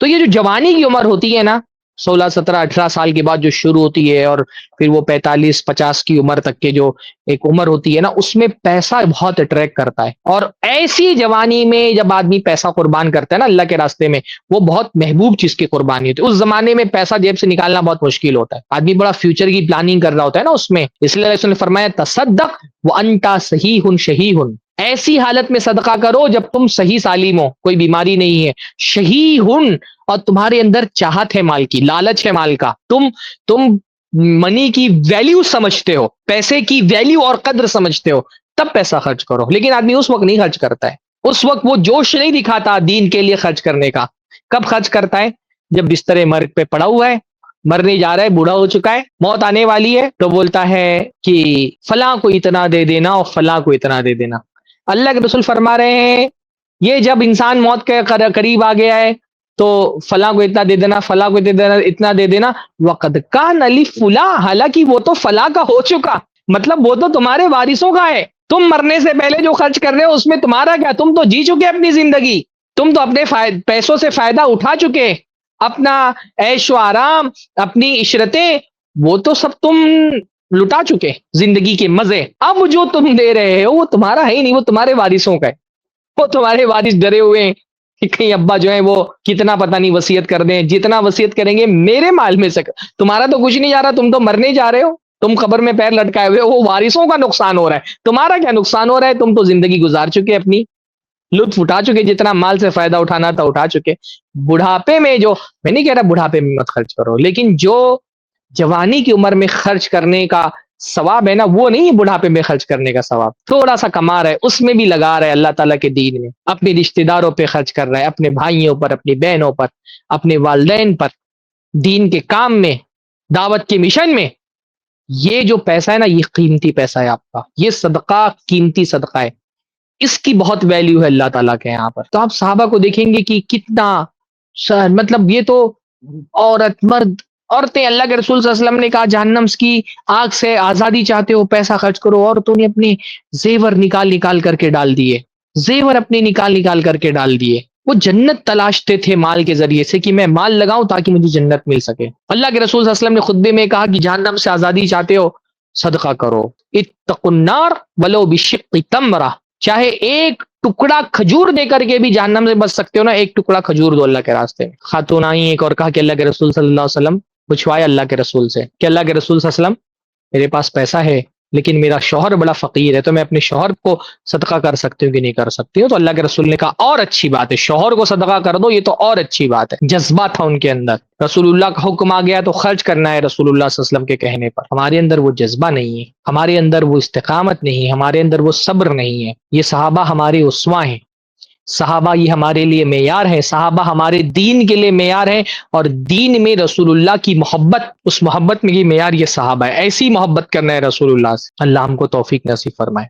تو یہ جو جوانی کی عمر ہوتی ہے نا، 16 17 18 سال کے بعد جو شروع ہوتی ہے، اور پھر وہ 45 50 کی عمر تک کے جو ایک عمر ہوتی ہے نا، اس میں پیسہ بہت اٹریکٹ کرتا ہے. اور ایسی جوانی میں جب آدمی پیسہ قربان کرتا ہے نا اللہ کے راستے میں، وہ بہت محبوب چیز کی قربانی ہوتی ہے. اس زمانے میں پیسہ جیب سے نکالنا بہت مشکل ہوتا ہے، آدمی بڑا فیوچر کی پلاننگ کر رہا ہوتا ہے نا اس میں. اس لیے رسول نے فرمایا تصدق وانت صحیح شہیح، ایسی حالت میں صدقہ کرو جب تم صحیح سالم ہو، کوئی بیماری نہیں ہے، شہیح، اور تمہارے اندر چاہت ہے مال کی، لالچ ہے مال کا، تم منی کی ویلیو سمجھتے ہو، پیسے کی ویلیو اور قدر سمجھتے ہو، تب پیسہ خرچ کرو. لیکن آدمی اس وقت نہیں خرچ کرتا ہے، اس وقت وہ جوش نہیں دکھاتا دین کے لیے خرچ کرنے کا. کب خرچ کرتا ہے؟ جب بستر مرگ پہ پڑا ہوا ہے، مرنے جا رہا ہے، بوڑھا ہو چکا ہے، موت آنے والی ہے، تو بولتا ہے کہ فلاں کو اتنا دے دینا اور فلاں کو اتنا دے دینا. اللہ کے رسول فرما رہے ہیں یہ جب انسان موت کے قریب آ گیا ہے تو فلاں کو اتنا دے دینا، فلاں کو اتنا دے دینا. وقد کان لفلاں، حالانکہ وہ تو فلاں کا ہو چکا، مطلب وہ تو تمہارے وارثوں کا ہے. تم مرنے سے پہلے جو خرچ کر رہے ہو اس میں تمہارا کیا؟ تم تو جی چکے اپنی زندگی، تم تو اپنے پیسوں سے فائدہ اٹھا چکے، اپنا عیش و آرام، اپنی عشرتیں، وہ تو سب تم لٹا چکے، زندگی کے مزے. اب جو تم دے رہے ہو وہ تمہارا ہے ہی نہیں، وہ تمہارے وارثوں کا ہے. وہ تمہارے وارث ڈرے ہوئے ہیں کہ کہیں ابا جو ہے وہ کتنا پتہ نہیں وصیت کر دیں، جتنا وصیت کریں گے میرے مال میں سے. تمہارا تو کچھ نہیں جا رہا، تم تو مرنے جا رہے ہو، تم قبر میں پیر لٹکائے ہوئے ہو، وہ وارثوں کا نقصان ہو رہا ہے. تمہارا کیا نقصان ہو رہا ہے؟ تم تو زندگی گزار چکے، اپنی لطف اٹھا چکے، جتنا مال سے فائدہ اٹھانا تھا اٹھا چکے. بڑھاپے میں جو، میں نہیں کہہ رہا بڑھاپے میں مت خرچ کرو، لیکن جو جوانی کی عمر میں خرچ کرنے کا ثواب ہے نا، وہ نہیں بڑھاپے میں خرچ کرنے کا ثواب. تھوڑا سا کما رہا ہے اس میں بھی لگا رہا ہے اللہ تعالیٰ کے دین میں، اپنے رشتہ داروں پہ خرچ کر رہا ہے، اپنے بھائیوں پر، اپنی بہنوں پر، اپنے والدین پر، دین کے کام میں، دعوت کے مشن میں. یہ جو پیسہ ہے نا، یہ قیمتی پیسہ ہے آپ کا، یہ صدقہ قیمتی صدقہ ہے، اس کی بہت ویلیو ہے اللہ تعالیٰ کے یہاں پر. تو آپ صحابہ کو دیکھیں گے کہ کتنا مطلب یہ تو عورت مرد، عورتیں، اللہ کے رسول صلی اللہ علیہ وسلم نے کہا جہنم کی آگ سے آزادی چاہتے ہو پیسہ خرچ کرو. عورتوں نے اپنے زیور نکال نکال کر کے ڈال دیے، زیور اپنے نکال نکال کر کے ڈال دیے. وہ جنت تلاشتے تھے مال کے ذریعے سے کہ میں مال لگاؤں تاکہ مجھے جنت مل سکے. اللہ کے رسول صلی اللہ علیہ وسلم نے خطبے میں کہا کہ جہنم سے آزادی چاہتے ہو، صدقہ کرو. اتقوا النار ولو بشق تمرہ، چاہے ایک ٹکڑا کھجور دے کر کے بھی جہنم سے بچ سکتے ہو نا، ایک ٹکڑا کھجور دو اللہ کے راستے میں. خاتون آئی ایک اور کہا کہ اللہ کے رسول صلی اللہ علیہ وسلم، پوچھوایا اللہ کے رسول سے کہ اللہ کے رسول صلی اللہ علیہ وسلم میرے پاس پیسہ ہے لیکن میرا شوہر بڑا فقیر ہے، تو میں اپنے شوہر کو صدقہ کر سکتی ہوں کہ نہیں کر سکتی ہوں؟ تو اللہ کے رسول نے کہا اور اچھی بات ہے، شوہر کو صدقہ کر دو، یہ تو اور اچھی بات ہے. جذبہ تھا ان کے اندر، رسول اللہ کا حکم آ گیا تو خرچ کرنا ہے رسول اللہ صلی اللہ علیہ وسلم کے کہنے پر. ہمارے اندر وہ جذبہ نہیں ہے، ہمارے اندر وہ استقامت نہیں ہے، ہمارے اندر وہ صبر نہیں ہے. یہ صحابہ ہمارے اسوہ ہیں، صحابہ یہ ہمارے لیے معیار ہیں، صحابہ ہمارے دین کے لیے معیار ہیں، اور دین میں رسول اللہ کی محبت، اس محبت میں یہ معیار یہ صحابہ ہے. ایسی محبت کرنا ہے رسول اللہ سے. اللہ ہم کو توفیق نصیب فرمائے.